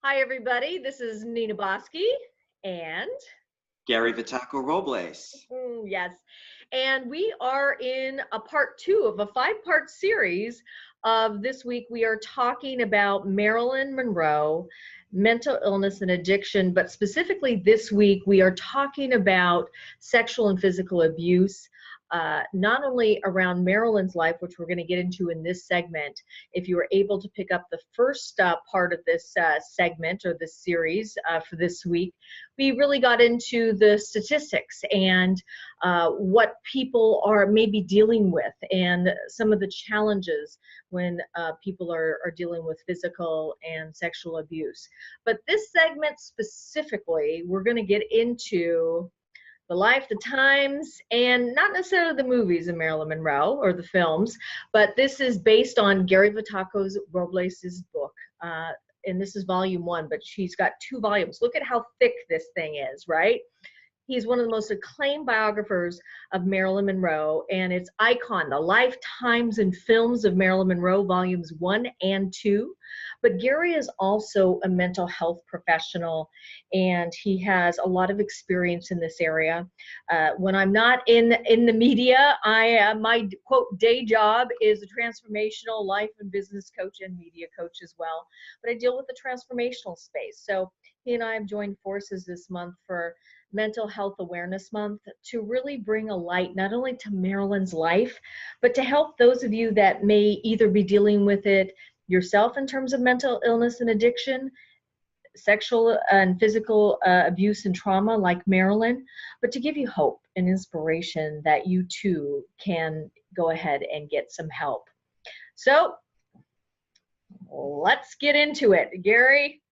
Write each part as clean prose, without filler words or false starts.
Hi, everybody. This is Nina Boski and Gary Vitacco Robles. yes, and we are in a part 2 of a 5-part series of this week. We are talking about Marilyn Monroe, mental illness and addiction, but specifically this week we are talking about sexual and physical abuse. Not only around Marilyn's life, which we're going to get into in this segment. If you were able to pick up the first part of this segment or this series for this week, we really got into the statistics and what people are maybe dealing with and some of the challenges when people are dealing with physical and sexual abuse. But this segment specifically, we're going to get into the life, the times, and not necessarily the movies of Marilyn Monroe or the films, but this is based on Gary Vitacco Robles' book. And this is volume 1, but she's got 2 volumes. Look at how thick this thing is, right? He's one of the most acclaimed biographers of Marilyn Monroe, and it's Icon, the Lifetimes and Films of Marilyn Monroe, volumes 1 and 2. But Gary is also a mental health professional, and he has a lot of experience in this area. When I'm not in the media, my quote day job is a transformational life and business coach and media coach as well. But I deal with the transformational space. So he and I have joined forces this month for Mental Health Awareness Month to really bring a light not only to Marilyn's life, but to help those of you that may either be dealing with it yourself in terms of mental illness and addiction, sexual and physical abuse and trauma like Marilyn, but to give you hope and inspiration that you too can go ahead and get some help. So let's get into it. Gary,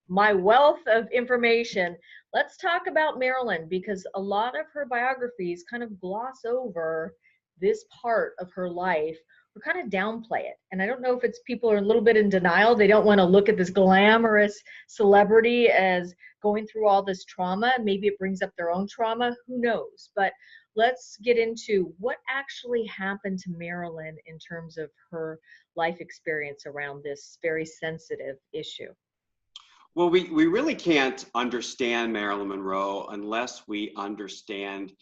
my wealth of information. Let's talk about Marilyn, because a lot of her biographies kind of gloss over this part of her life or kind of downplay it. And I don't know if it's people are a little bit in denial. They don't want to look at this glamorous celebrity as going through all this trauma. Maybe it brings up their own trauma. Who knows? But let's get into what actually happened to Marilyn in terms of her life experience around this very sensitive issue. Well, we really can't understand Marilyn Monroe unless we understand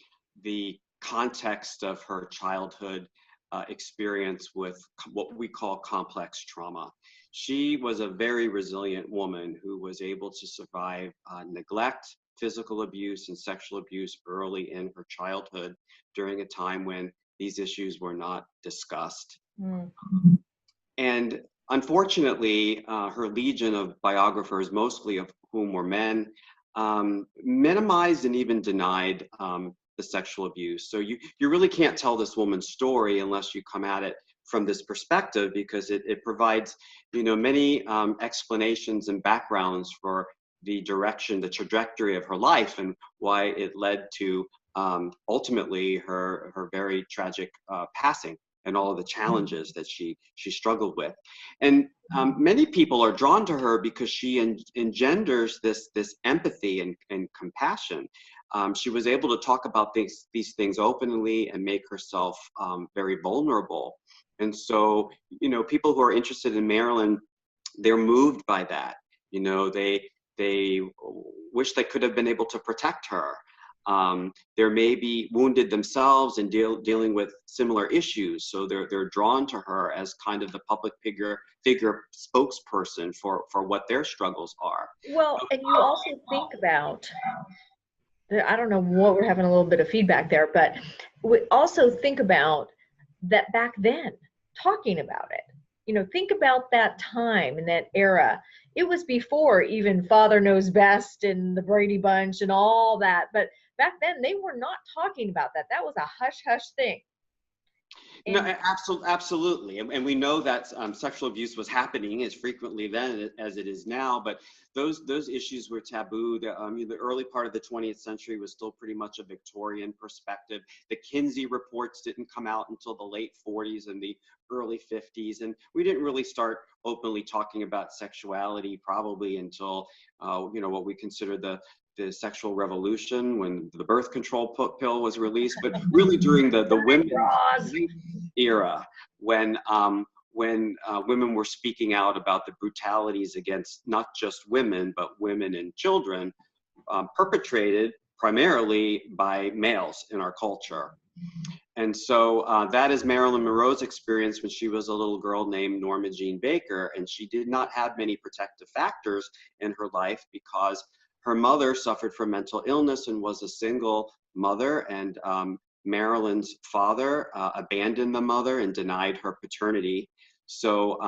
the context of her childhood experience with what we call complex trauma. She was a very resilient woman who was able to survive neglect, physical abuse, and sexual abuse early in her childhood during a time when these issues were not discussed. And unfortunately, her legion of biographers, mostly of whom were men, minimized and even denied the sexual abuse. So you really can't tell this woman's story unless you come at it from this perspective, because it provides, many explanations and backgrounds for the direction, the trajectory of her life, and why it led to ultimately her very tragic passing, and all of the challenges that she struggled with. And many people are drawn to her because she engenders this empathy and compassion. She was able to talk about these things openly and make herself very vulnerable. And so, people who are interested in Marilyn, they're moved by that. They wish they could have been able to protect her. They're maybe wounded themselves and dealing with similar issues, so they're drawn to her as kind of the public figure spokesperson for what their struggles are. Well, and you also think about, I don't know what, we're having a little bit of feedback there, but we also think about that back then, talking about it. Think about that time and that era. It was before even Father Knows Best and the Brady Bunch and all that, but back then they were not talking about that. That was a hush-hush thing. No, absolutely. And we know that sexual abuse was happening as frequently then as it is now, but those issues were taboo. The early part of the 20th century was still pretty much a Victorian perspective. The Kinsey reports didn't come out until the late 40s and the early 50s, and we didn't really start openly talking about sexuality probably until what we consider the sexual revolution, when the birth control pill was released, but really during the women's era, when when women were speaking out about the brutalities against not just women, but women and children, perpetrated primarily by males in our culture. And so that is Marilyn Monroe's experience when she was a little girl named Norma Jean Baker. And she did not have many protective factors in her life because her mother suffered from mental illness and was a single mother. And Marilyn's father abandoned the mother and denied her paternity. So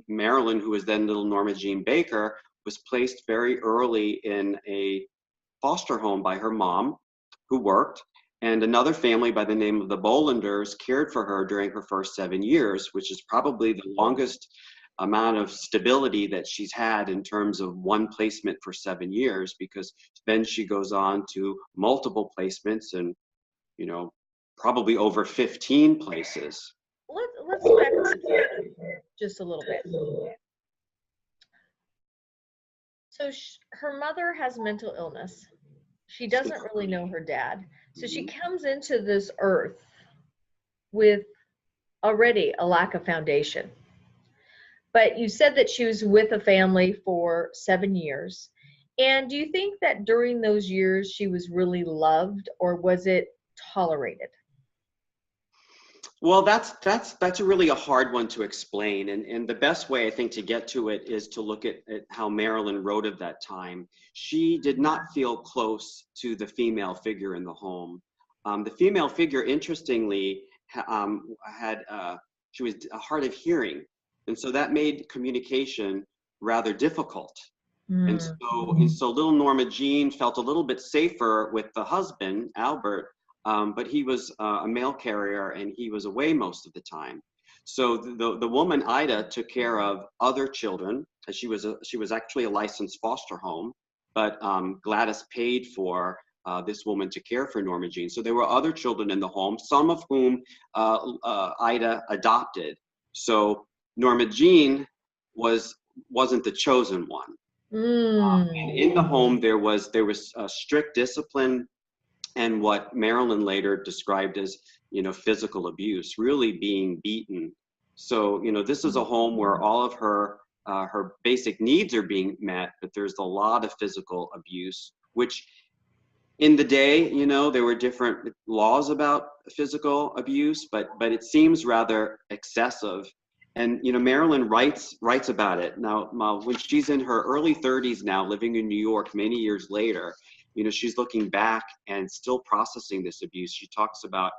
Marilyn, who was then little Norma Jean Baker, was placed very early in a foster home by her mom, who worked, and another family by the name of the Bolanders cared for her during her first 7 years, which is probably the longest amount of stability that she's had in terms of one placement for 7 years, because then she goes on to multiple placements and, you know, probably over 15 places. Let's back up just a little bit. So her mother has mental illness. She doesn't really know her dad. So she comes into this earth with already a lack of foundation. But you said that she was with a family for 7 years. And do you think that during those years she was really loved, or was it tolerated? Well, that's really a hard one to explain. And the best way, I think, to get to it is to look at how Marilyn wrote of that time. She did not feel close to the female figure in the home. The female figure, interestingly, she was hard of hearing. And so that made communication rather difficult. And so little Norma Jean felt a little bit safer with the husband, Albert, but he was a mail carrier and he was away most of the time. So the woman Ida took care of other children. She was actually a licensed foster home, but Gladys paid for this woman to care for Norma Jean. So there were other children in the home, some of whom Ida adopted. So Norma Jean wasn't the chosen one. And in the home there was strict discipline and what Marilyn later described as, physical abuse, really being beaten. So, this is a home where all of her basic needs are being met, but there's a lot of physical abuse, which in the day, there were different laws about physical abuse, but it seems rather excessive. And, Marilyn writes about it. Now, when she's in her early 30s now, living in New York many years later, she's looking back and still processing this abuse. She talks about,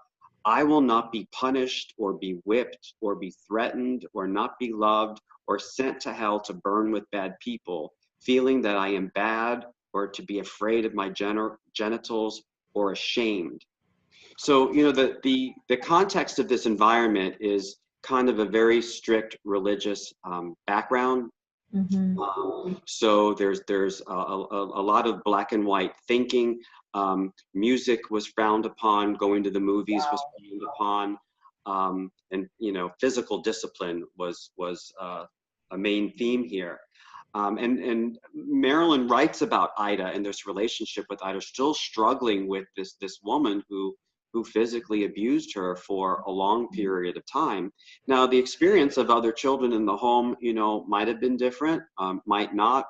I will not be punished or be whipped or be threatened or not be loved or sent to hell to burn with bad people, feeling that I am bad or to be afraid of my genitals or ashamed. So, the context of this environment is kind of a very strict religious background. So there's a lot of black and white thinking. Music was frowned upon. Going to the movies was frowned upon, and physical discipline was a main theme here. And Marilyn writes about Ida and this relationship with Ida, still struggling with this woman who physically abused her for a long period of time. Now, the experience of other children in the home, might have been different, might not.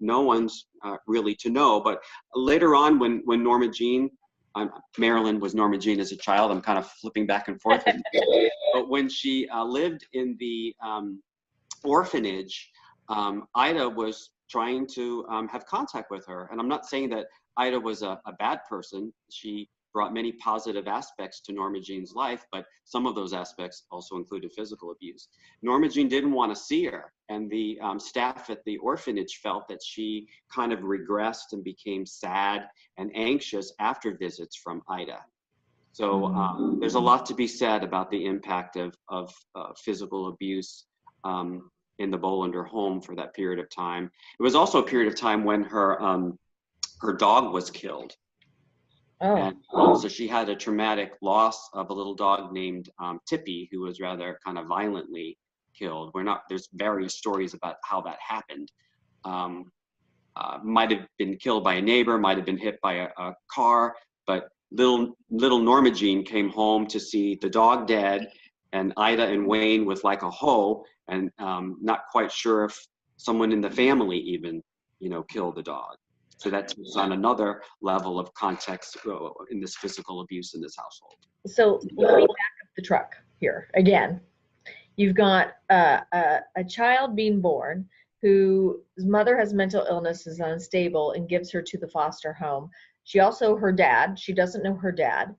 No one's really to know. But later on, when Norma Jean, Marilyn was Norma Jean as a child, I'm kind of flipping back and forth. But when she lived in the orphanage, Ida was trying to have contact with her. And I'm not saying that Ida was a bad person. She brought many positive aspects to Norma Jean's life, but some of those aspects also included physical abuse. Norma Jean didn't want to see her, and the staff at the orphanage felt that she kind of regressed and became sad and anxious after visits from Ida. So there's a lot to be said about the impact of physical abuse in the Bolander home for that period of time. It was also a period of time when her dog was killed. And so she had a traumatic loss of a little dog named Tippy, who was rather kind of violently killed. There's various stories about how that happened. Might have been killed by a neighbor, might have been hit by a car, but little Norma Jean came home to see the dog dead and Ida and Wayne with like a hoe, and not quite sure if someone in the family even, killed the dog. So that takes on another level of context in this physical abuse in this household. So let me back up the truck here again. You've got a child being born whose mother has mental illness, is unstable, and gives her to the foster home. She her dad, she doesn't know her dad.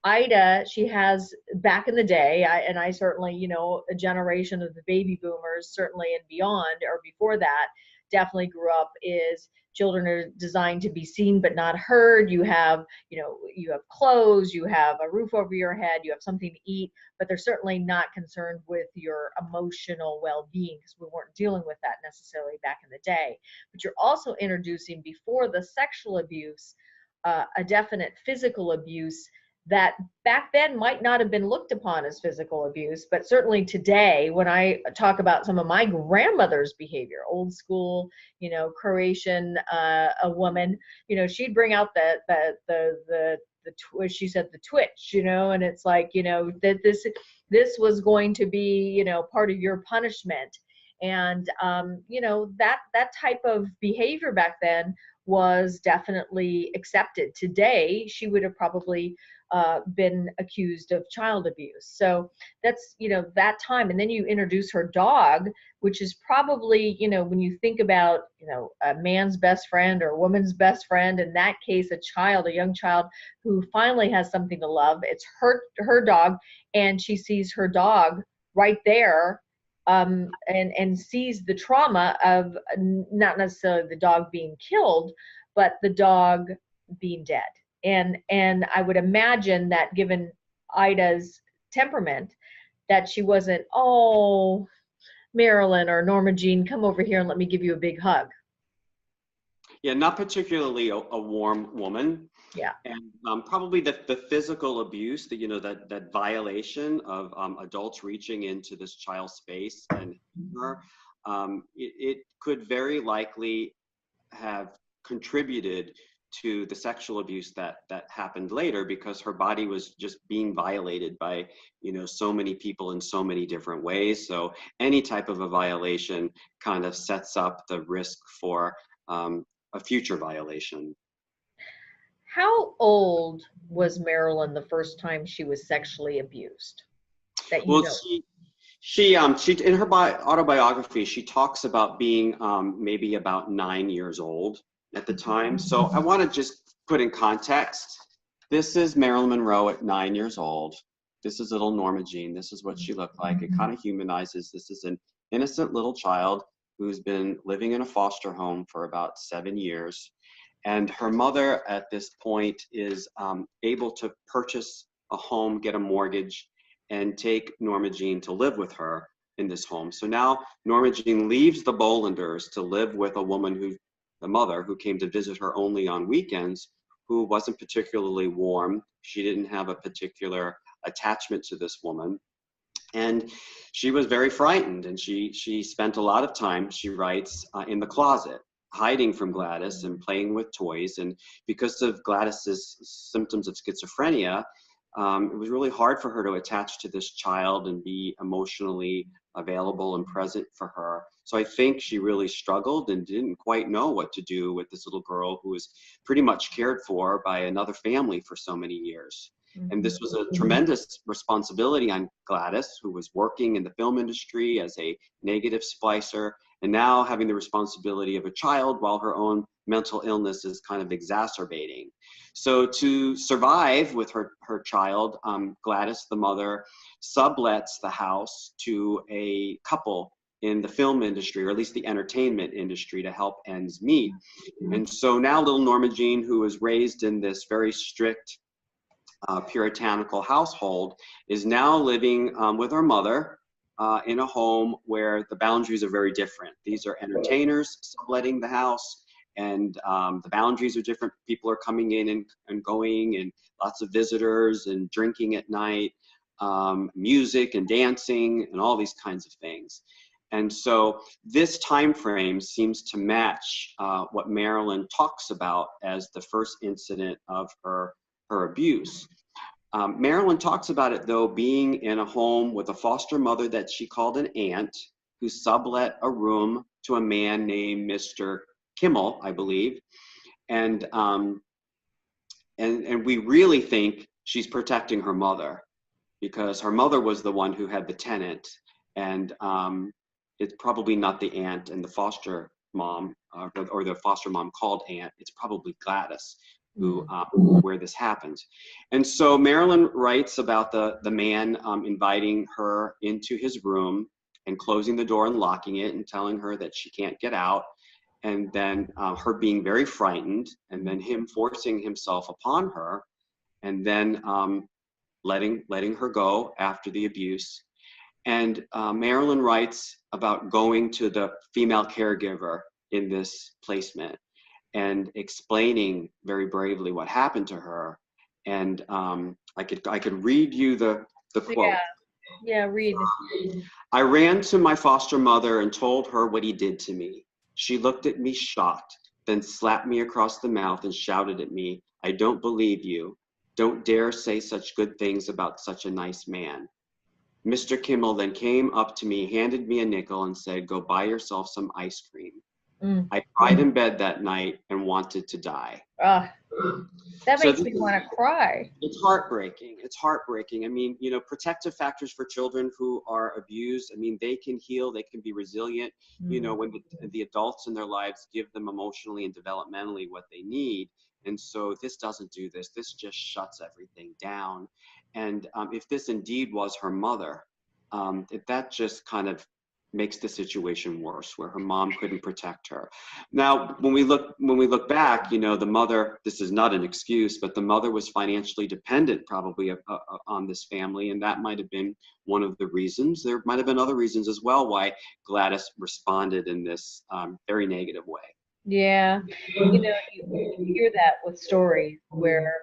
Ida, she has back in the day, and I certainly, a generation of the baby boomers, certainly and beyond or before that, definitely grew up is children are designed to be seen but not heard. You have, you have clothes, you have a roof over your head, you have something to eat, but they're certainly not concerned with your emotional well-being because we weren't dealing with that necessarily back in the day. But you're also introducing, before the sexual abuse, a definite physical abuse that back then might not have been looked upon as physical abuse, but certainly today, when I talk about some of my grandmother's behavior, old school, Croatian, a woman, she'd bring out she said the twitch, and it's like, that this was going to be, part of your punishment. And, that type of behavior back then was definitely accepted. Today, she would have probably been accused of child abuse. So that's, that time. And then you introduce her dog, which is probably, when you think about, a man's best friend or a woman's best friend, in that case, a young child who finally has something to love. It's her dog, and she sees her dog right there, and sees the trauma of not necessarily the dog being killed, but the dog being dead. And I would imagine that, given Ida's temperament, that she wasn't, oh, Marilyn or Norma Jean, come over here and let me give you a big hug. Yeah, not particularly a warm woman. Yeah. And probably the physical abuse, that violation of adults reaching into this child's space and her, it could very likely have contributed to the sexual abuse that happened later, because her body was just being violated by, so many people in so many different ways. So any type of a violation kind of sets up the risk for a future violation. How old was Marilyn the first time she was sexually abused? She in her autobiography, she talks about being maybe about 9 years old at the time. So I want to just put in context. This is Marilyn Monroe at 9 years old. This is little Norma Jean. This is what she looked like. It kind of humanizes. This is an innocent little child who's been living in a foster home for about 7 years. And her mother at this point is able to purchase a home, get a mortgage, and take Norma Jean to live with her in this home. So now Norma Jean leaves the Bolanders to live with a woman the mother, who came to visit her only on weekends, who wasn't particularly warm. She didn't have a particular attachment to this woman. And she was very frightened, and she spent a lot of time, she writes, in the closet, hiding from Gladys and playing with toys. And because of Gladys's symptoms of schizophrenia, it was really hard for her to attach to this child and be emotionally available and present for her. So I think she really struggled and didn't quite know what to do with this little girl who was pretty much cared for by another family for so many years. And this was a tremendous responsibility on Gladys, who was working in the film industry as a negative splicer, and now having the responsibility of a child while her own mental illness is kind of exacerbating. So to survive with her child, Gladys, the mother, sublets the house to a couple in the film industry, or at least the entertainment industry, to help ends meet. And so now little Norma Jean, who was raised in this very strict puritanical household, is now living with her mother in a home where the boundaries are very different. These are entertainers subletting the house, and the boundaries are different. People are coming in and going, and lots of visitors, and drinking at night, music and dancing, and all these kinds of things. And so this time frame seems to match what Marilyn talks about as the first incident of her abuse. Marilyn talks about it, though, being in a home with a foster mother that she called an aunt, who sublet a room to a man named Mr. Kimmel, I believe. And we really think she's protecting her mother, because her mother was the one who had the tenant, and it's probably not the aunt and the foster mom, or the foster mom called aunt. It's probably Gladys, who where this happens. And so Marilyn writes about the man inviting her into his room and closing the door and locking it and telling her that she can't get out, and then her being very frightened, and then him forcing himself upon her, and then letting her go after the abuse. And Marilyn writes about going to the female caregiver in this placement and explaining very bravely what happened to her. And I could read you the quote. Yeah, read. I ran to my foster mother and told her what he did to me. She looked at me shocked, then slapped me across the mouth and shouted at me, "I don't believe you. Don't dare say such good things about such a nice man." Mr. Kimmel then came up to me, handed me a nickel, and said, "Go buy yourself some ice cream." I cried in bed that night and wanted to die. That makes me want to cry. It's heartbreaking. It's heartbreaking. I mean, you know, protective factors for children who are abused, I mean, they can heal, they can be resilient, you know, when the adults in their lives give them emotionally and developmentally what they need. And so this doesn't do this. This just shuts everything down. And if this indeed was her mother, that just kind of makes the situation worse, where her mom couldn't protect her. Now, when we look back, you know, the mother, this is not an excuse, but the mother was financially dependent probably on this family, and that might have been one of the reasons. There might have been other reasons as well why Gladys responded in this very negative way. Yeah, you know, you hear that with stories where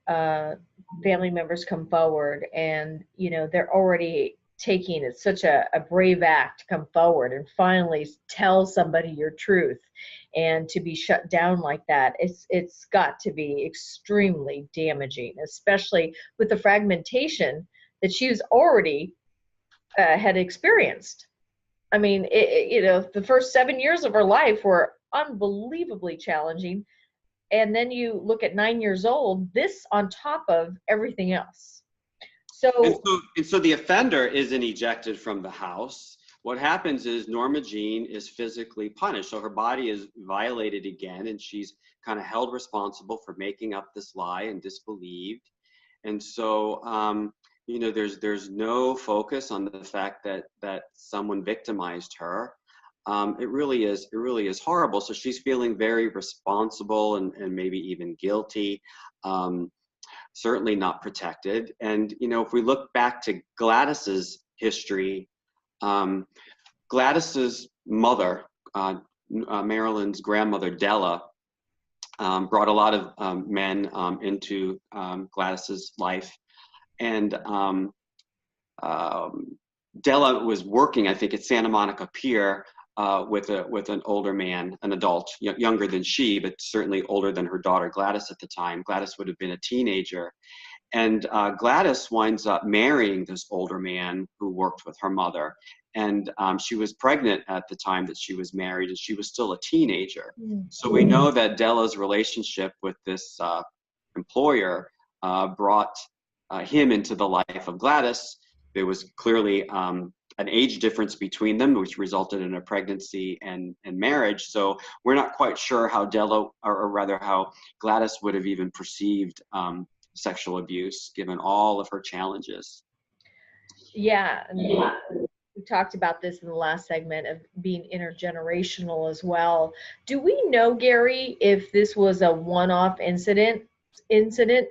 family members come forward and, you know, they're already taking it such a brave act to come forward and finally tell somebody your truth, and to be shut down like that, it's got to be extremely damaging, especially with the fragmentation that she's already had experienced. I mean, you know, the first 7 years of her life were unbelievably challenging, and then you look at 9 years old, this on top of everything else. And so the offender isn't ejected from the house. What happens is Norma Jean is physically punished. So her body is violated again, and she's kind of held responsible for making up this lie and disbelieved. And so, you know, there's no focus on the fact that someone victimized her. It really is horrible. So she's feeling very responsible and maybe even guilty. Certainly not protected. And, you know, if we look back to Gladys's history, Gladys's mother, Marilyn's grandmother, Della, brought a lot of men into Gladys's life. And Della was working, I think, at Santa Monica Pier with an older man, an adult, younger than she, but certainly older than her daughter Gladys at the time. Gladys would have been a teenager. And Gladys winds up marrying this older man who worked with her mother. And she was pregnant at the time that she was married, and she was still a teenager. So we know that Della's relationship with this employer brought him into the life of Gladys. There was clearly an age difference between them, which resulted in a pregnancy and marriage. So we're not quite sure how Della, or rather how Gladys would have even perceived sexual abuse, given all of her challenges. Yeah, and we talked about this in the last segment of being intergenerational as well. Do we know, Gary, if this was a one-off incident,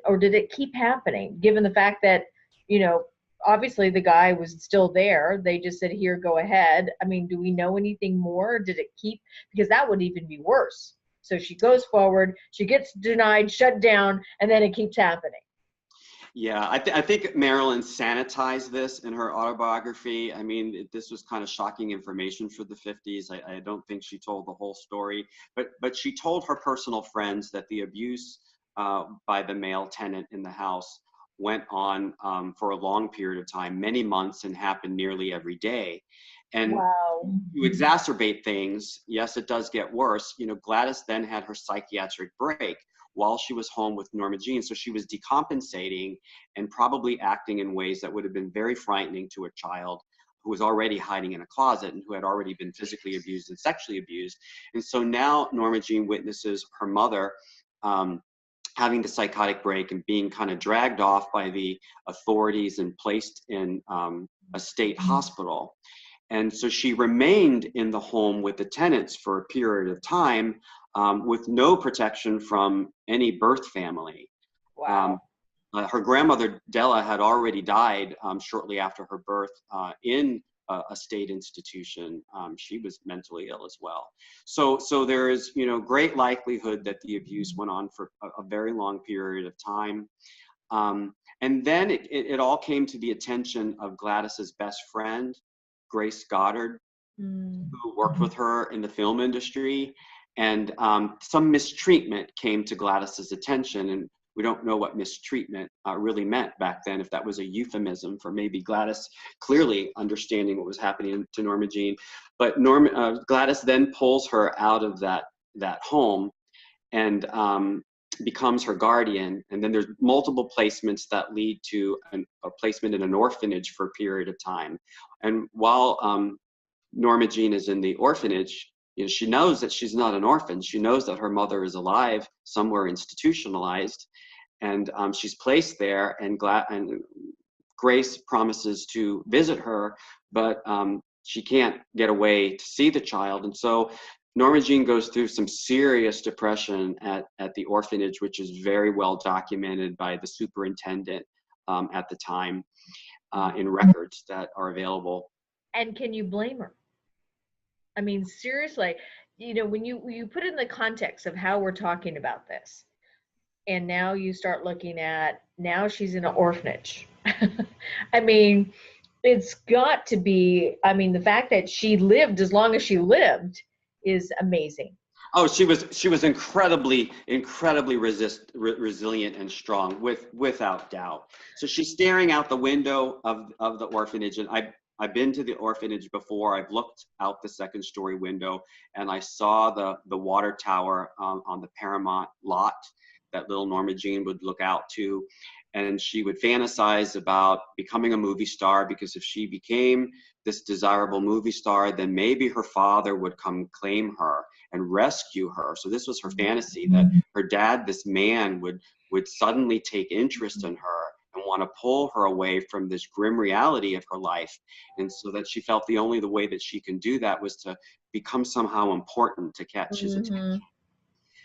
or did it keep happening, given the fact that, you know, obviously the guy was still there, they just said, here, go ahead. I mean, do we know anything more? Did it keep, because that would even be worse. So she goes forward, she gets denied, shut down, and then it keeps happening. Yeah, I think Marilyn sanitized this in her autobiography. I mean, this was kind of shocking information for the 50s. I don't think she told the whole story, but she told her personal friends that the abuse by the male tenant in the house went on for a long period of time, many months, and happened nearly every day. And Wow. to exacerbate things, yes, it does get worse. Gladys then had her psychiatric break while she was home with Norma Jean. So she was decompensating and probably acting in ways that would have been very frightening to a child who was already hiding in a closet and who had already been physically abused and sexually abused. And so now Norma Jean witnesses her mother having the psychotic break and being kind of dragged off by the authorities and placed in a state hospital. And so she remained in the home with the tenants for a period of time with no protection from any birth family. Wow. Her grandmother, Della, had already died shortly after her birth in a state institution. She was mentally ill as well. So there is, great likelihood that the abuse went on for a very long period of time. And then it all came to the attention of Gladys's best friend, Grace Goddard, who worked with her in the film industry. And some mistreatment came to Gladys's attention. And we don't know what mistreatment really meant back then, if that was a euphemism for maybe Gladys clearly understanding what was happening to Norma Jean. But Gladys then pulls her out of that home and becomes her guardian. And then there's multiple placements that lead to a placement in an orphanage for a period of time. And while Norma Jean is in the orphanage, she knows that she's not an orphan. She knows that her mother is alive, somewhere institutionalized, and she's placed there. And Grace promises to visit her, but she can't get away to see the child. And so Norma Jean goes through some serious depression at the orphanage, which is very well documented by the superintendent at the time in records that are available. And can you blame her? I mean, seriously, when you put it in the context of how we're talking about this, and now you start looking at, now she's in an orphanage. I mean, it's got to be, the fact that she lived as long as she lived is amazing. Oh, she was incredibly resilient and strong, without doubt. So she's staring out the window of the orphanage, and I've been to the orphanage before. I've looked out the second story window and I saw the water tower on the Paramount lot that little Norma Jean would look out to. And she would fantasize about becoming a movie star, because if she became this desirable movie star, then maybe her father would come claim her and rescue her. So this was her fantasy, that her dad, this man, would suddenly take interest in her and want to pull her away from this grim reality of her life. And so that she felt the way that she can do that was to become somehow important, to catch his attention.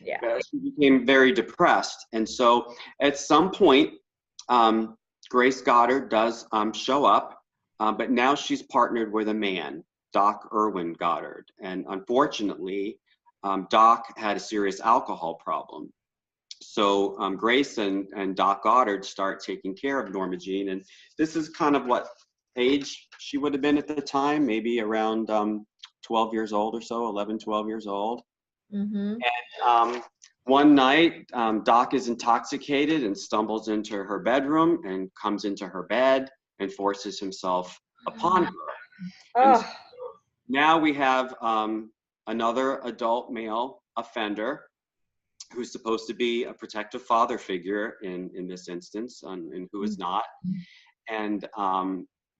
Yeah. She became very depressed. And so at some point, Grace Goddard does show up, but now she's partnered with a man, Doc Irwin Goddard. And unfortunately, Doc had a serious alcohol problem. So Grace and Doc Goddard start taking care of Norma Jean. And this is kind of what age she would have been at the time, maybe around 12 years old or so, 11, 12 years old. Mm-hmm. And one night, Doc is intoxicated and stumbles into her bedroom and comes into her bed and forces himself upon her. And so now we have another adult male offender who's supposed to be a protective father figure in this instance, and who is not. And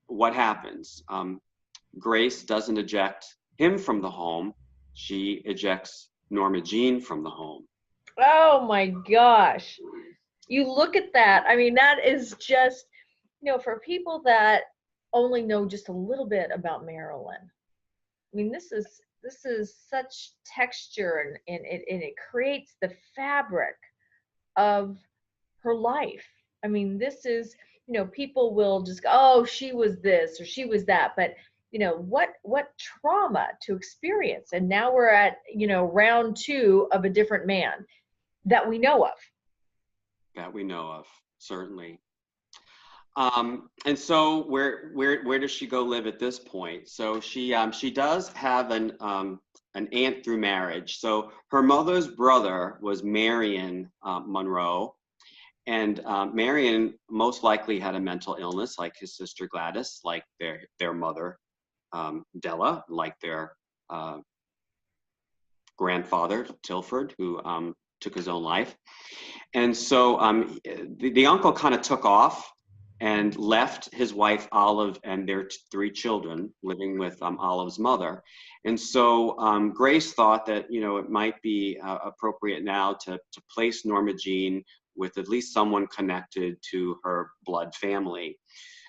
what happens? Grace doesn't eject him from the home. She ejects Norma Jean from the home. Oh my gosh. You look at that. I mean, that is just, for people that only know just a little bit about Marilyn. I mean, this is such texture, and it creates the fabric of her life. I mean, this is, people will just go, oh, she was this or she was that, but what trauma to experience. And now we're at, round 2 of a different man that we know of. That we know of, certainly. And so where does she go live at this point? So she does have an aunt through marriage. So her mother's brother was Marilyn Monroe, And Marion most likely had a mental illness, like his sister Gladys, like their mother Della, like their grandfather Tilford, who took his own life. And so the uncle kind of took off and left his wife Olive and their three children living with Olive's mother. And so Grace thought that, you know, it might be appropriate now to place Norma Jean with at least someone connected to her blood family.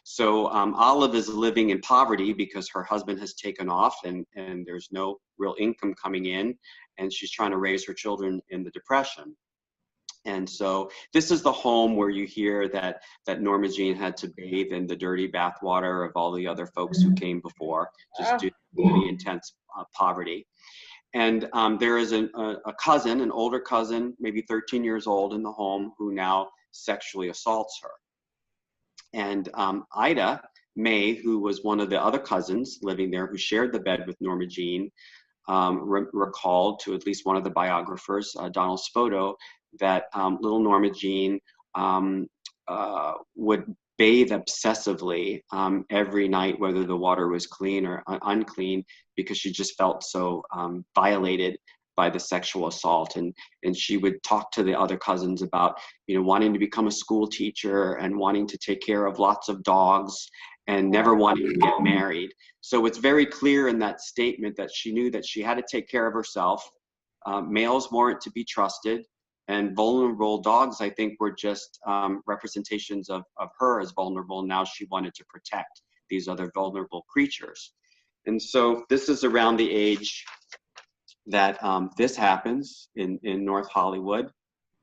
So Olive is living in poverty because her husband has taken off and there's no real income coming in, and she's trying to raise her children in the Depression. And so this is the home where you hear that Norma Jean had to bathe in the dirty bathwater of all the other folks who came before, just due to the intense poverty. And there is a cousin, an older cousin, maybe 13 years old in the home, who now sexually assaults her. And Ida May, who was one of the other cousins living there who shared the bed with Norma Jean, recalled to at least one of the biographers, Donald Spoto, that little Norma Jean would bathe obsessively every night, whether the water was clean or unclean, because she just felt so violated by the sexual assault. And she would talk to the other cousins about, you know, wanting to become a school teacher and wanting to take care of lots of dogs and never wanting to get married. So it's very clear in that statement that she knew that she had to take care of herself. Males weren't to be trusted, and vulnerable dogs, I think, were just representations of her as vulnerable. Now she wanted to protect these other vulnerable creatures. And so this is around the age that this happens in North Hollywood.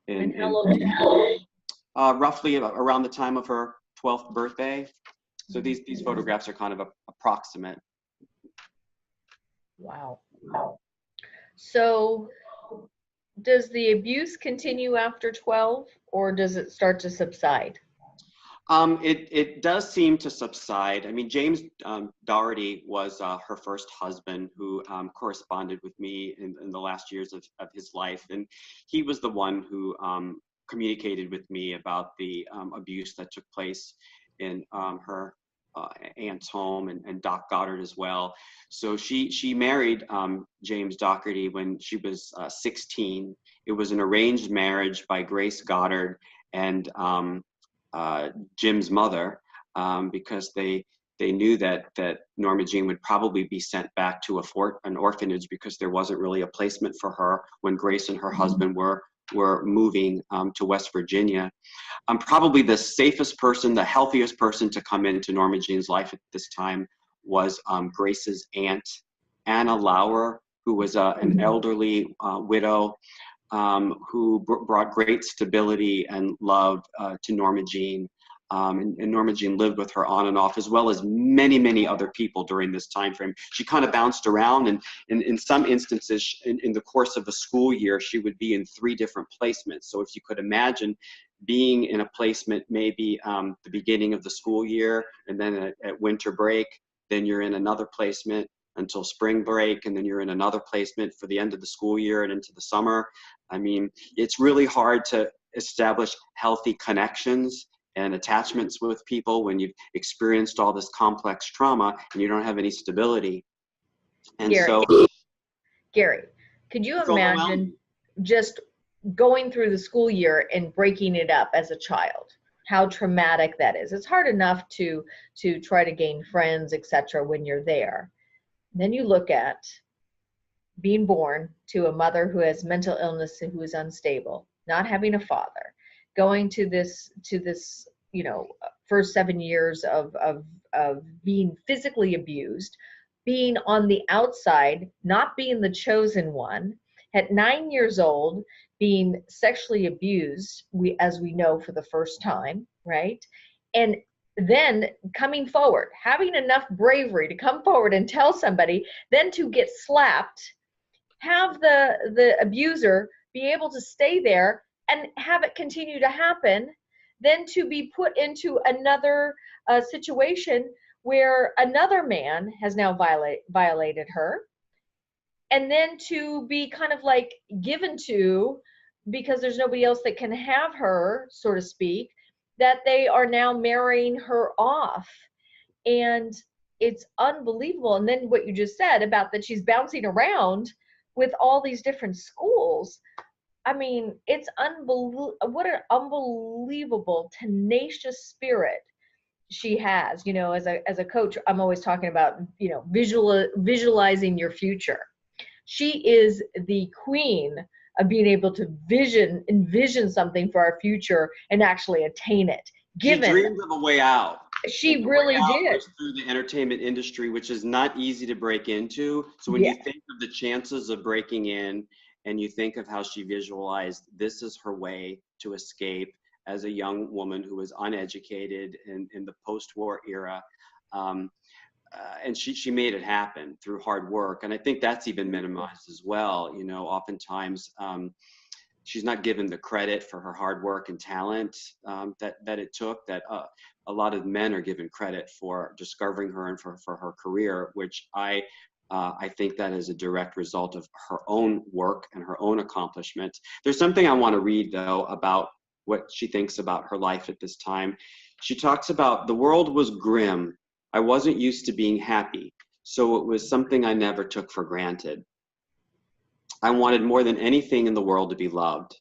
And how old is she? Roughly around the time of her 12th birthday. So these photographs are kind of approximate. Wow. So does the abuse continue after 12, or does it start to subside? It does seem to subside. I mean, James Dougherty was her first husband, who corresponded with me in the last years of his life. And he was the one who communicated with me about the abuse that took place in her aunt's home, and Doc Goddard as well. So she married James Dougherty when she was 16. It was an arranged marriage by Grace Goddard and Jim's mother, because they knew that Norma Jean would probably be sent back to an orphanage, because there wasn't really a placement for her when Grace and her husband were moving to West Virginia. Probably the safest person, the healthiest person to come into Norma Jean's life at this time was Grace's aunt, Anna Lauer, who was an elderly widow, who brought great stability and love to Norma Jean. And Norma Jean lived with her on and off, as well as many, many other people during this time frame. She kind of bounced around, and in some instances, in the course of a school year, she would be in 3 different placements. So if you could imagine being in a placement maybe the beginning of the school year, and then at winter break, then you're in another placement until spring break, and then you're in another placement for the end of the school year and into the summer. I mean, it's really hard to establish healthy connections and attachments with people when you've experienced all this complex trauma and you don't have any stability. And Gary, could you imagine just going through the school year and breaking it up as a child? How traumatic that is. It's hard enough to try to gain friends, etc., when you're there. Then you look at being born to a mother who has mental illness and who is unstable, not having a father, going to this, you know, first 7 years of being physically abused, being on the outside, not being the chosen one, at 9 years old, being sexually abused, as we know, for the first time, right? And then coming forward, having enough bravery to come forward and tell somebody, then to get slapped, have the abuser be able to stay there and have it continue to happen, then to be put into another situation where another man has now violated her, and then to be kind of like given to because there's nobody else that can have her, so to speak, that they are now marrying her off. And it's unbelievable. And then what you just said about that she's bouncing around with all these different schools. I mean, it's unbelievable. What an unbelievable, tenacious spirit she has. You know, as a coach, I'm always talking about, you know, visualizing your future. She is the queen of being able to envision something for our future and actually attain it. She dreamed of a way out. She really did. Was through the entertainment industry, which is not easy to break into. So when you think of the chances of breaking in, and you think of how she visualized, this is her way to escape as a young woman who was uneducated in the post-war era. And she made it happen through hard work. And I think that's even minimized as well. You know, oftentimes she's not given the credit for her hard work and talent that it took, that a lot of men are given credit for discovering her and for her career, which I think that is a direct result of her own work and her own accomplishments. There's something I want to read, though, about what she thinks about her life at this time. She talks about, the world was grim. I wasn't used to being happy, so it was something I never took for granted. I wanted more than anything in the world to be loved.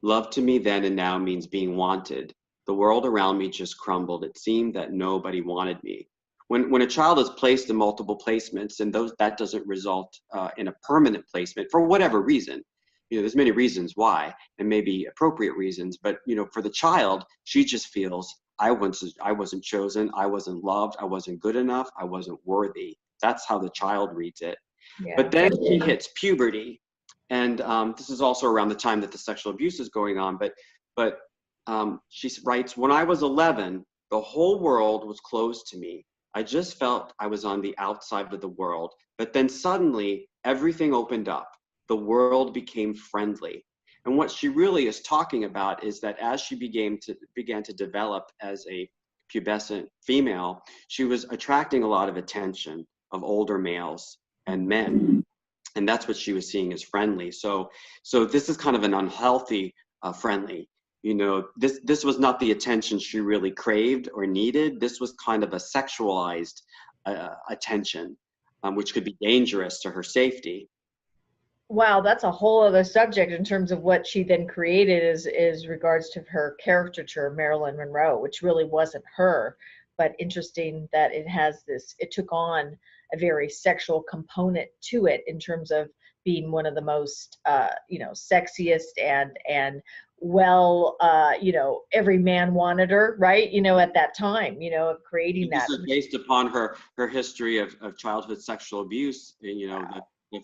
Love to me then and now means being wanted. The world around me just crumbled. It seemed that nobody wanted me. When a child is placed in multiple placements, and that doesn't result in a permanent placement for whatever reason, you know, there's many reasons why, and maybe appropriate reasons, but you know, for the child, she just feels, I wasn't chosen, I wasn't loved, I wasn't good enough, I wasn't worthy. That's how the child reads it. Yeah. But then she hits puberty, and this is also around the time that the sexual abuse is going on. But she writes, when I was 11, the whole world was closed to me. I just felt I was on the outside of the world. But then suddenly, everything opened up. The world became friendly. And what she really is talking about is that as she began to develop as a pubescent female, she was attracting a lot of attention of older males and men. And that's what she was seeing as friendly. So this is kind of an unhealthy friendly. You know, this was not the attention she really craved or needed. This was kind of a sexualized attention, which could be dangerous to her safety. Wow, that's a whole other subject in terms of what she then created is regards to her caricature, Marilyn Monroe, which really wasn't her, but interesting that it took on a very sexual component to it in terms of being one of the most, sexiest and well, every man wanted her, right? You know, at that time, you know, of creating that. This is based upon her history of childhood sexual abuse, and, you know,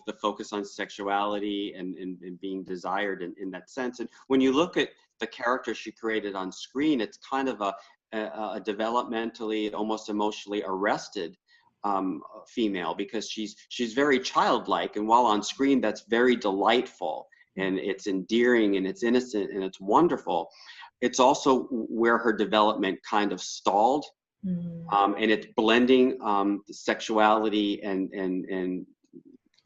the focus on sexuality and being desired in that sense. And when you look at the character she created on screen, it's kind of a developmentally, almost emotionally arrested female, because she's very childlike, and while on screen that's very delightful and it's endearing and it's innocent and it's wonderful, it's also where her development kind of stalled. And it's blending sexuality and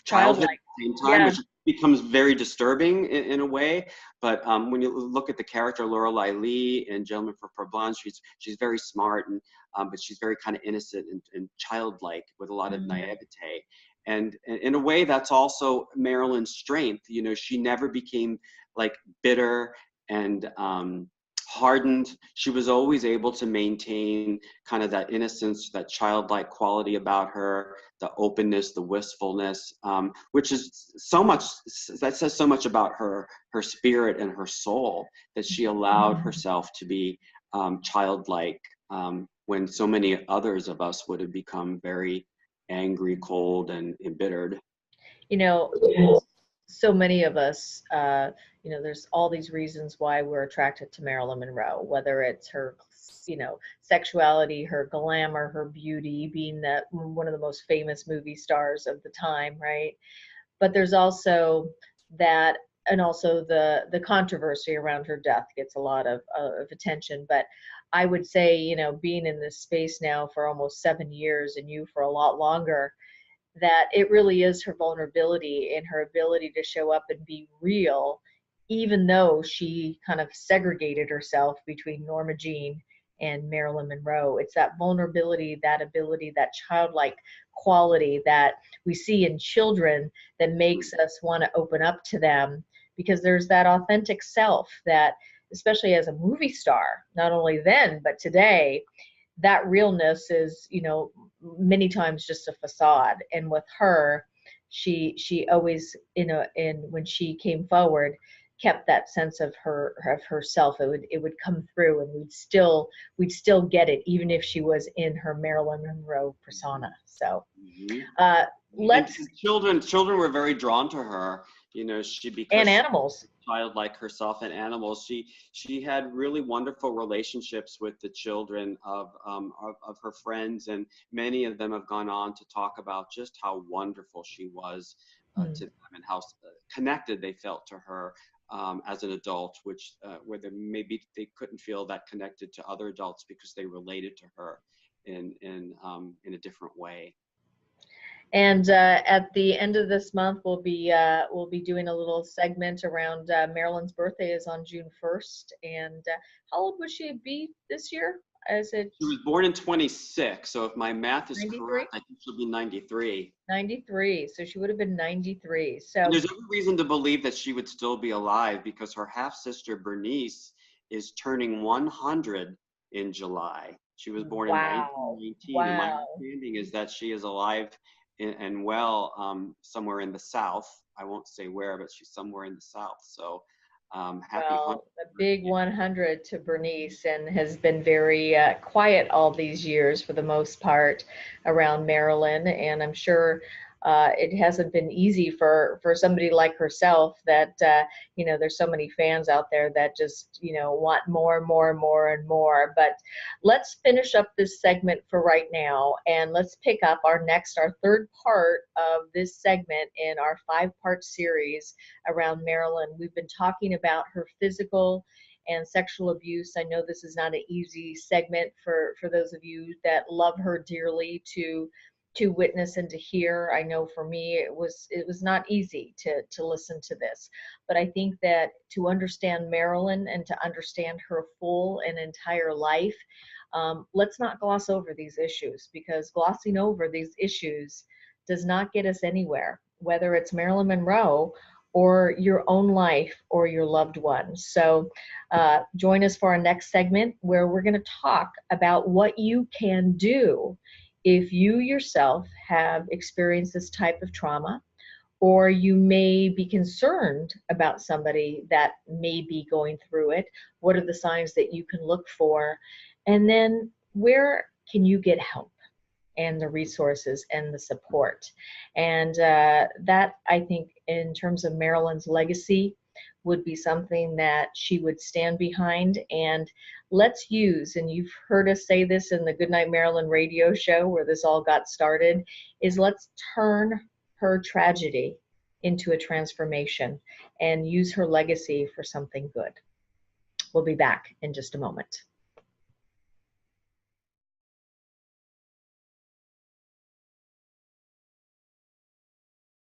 childhood at the same time, which becomes very disturbing in a way. But when you look at the character Lorelei Lee in Gentleman for Blonde, she's very smart, and but she's very kind of innocent and childlike with a lot of naivete. And in a way, that's also Marilyn's strength. You know, she never became like bitter and hardened. She was always able to maintain kind of that innocence, that childlike quality about her, the openness, the wistfulness, which is that says so much about her spirit and her soul, that she allowed herself to be childlike when so many others of us would have become very angry, cold, and embittered. You know, so many of us, there's all these reasons why we're attracted to Marilyn Monroe, whether it's her, sexuality, her glamour, her beauty, being one of the most famous movie stars of the time, right? But there's also that, and also the controversy around her death gets a lot of attention. But I would say, being in this space now for almost 7 years, and you for a lot longer, that it really is her vulnerability and her ability to show up and be real even though she kind of segregated herself between Norma Jean and Marilyn Monroe. It's that vulnerability, that ability, that childlike quality that we see in children that makes us want to open up to them, because there's that authentic self that, especially as a movie star, not only then, but today, that realness is, many times just a facade. And with her, she always, when she came forward, kept that sense of herself. It would come through, and we'd still get it, even if she was in her Marilyn Monroe persona. So let's and children were very drawn to her. Because and animals. Childlike herself and animals. She had really wonderful relationships with the children of her friends, and many of them have gone on to talk about just how wonderful she was to them, and how connected they felt to her as an adult, which where maybe they couldn't feel that connected to other adults because they related to her in a different way. And at the end of this month, we'll be doing a little segment around Marilyn's birthday is on June 1st. And how old would she be this year? She was born in 26, so if my math is 93? correct, I think she'll be 93. 93, so she would have been 93. So and there's every reason to believe that she would still be alive, because her half-sister Bernice is turning 100 in July. She was born in 1919, and my understanding is that she is alive and well somewhere in the South. I won't say where, but she's somewhere in the South. So happy 100. A big 100 to Bernice, and has been very quiet all these years for the most part around Marilyn. And I'm sure it hasn't been easy for somebody like herself that, there's so many fans out there that just, want more and more and more and more. But let's finish up this segment for right now, and let's pick up our third part of this segment in our 5-part series around Marilyn. We've been talking about her physical and sexual abuse. I know this is not an easy segment for those of you that love her dearly to witness and to hear. I know for me it was not easy to listen to this, but I think that to understand Marilyn and to understand her full and entire life, let's not gloss over these issues, because glossing over these issues does not get us anywhere, whether it's Marilyn Monroe or your own life or your loved ones. So join us for our next segment, where we're going to talk about what you can do if you yourself have experienced this type of trauma, or you may be concerned about somebody that may be going through it. What are the signs that you can look for? And then where can you get help and the resources and the support? And that, I think, in terms of Marilyn's legacy, would be something that she would stand behind. And let's use, and you've heard us say this in the Goodnight Marilyn radio show where this all got started, is let's turn her tragedy into a transformation and use her legacy for something good. We'll be back in just a moment.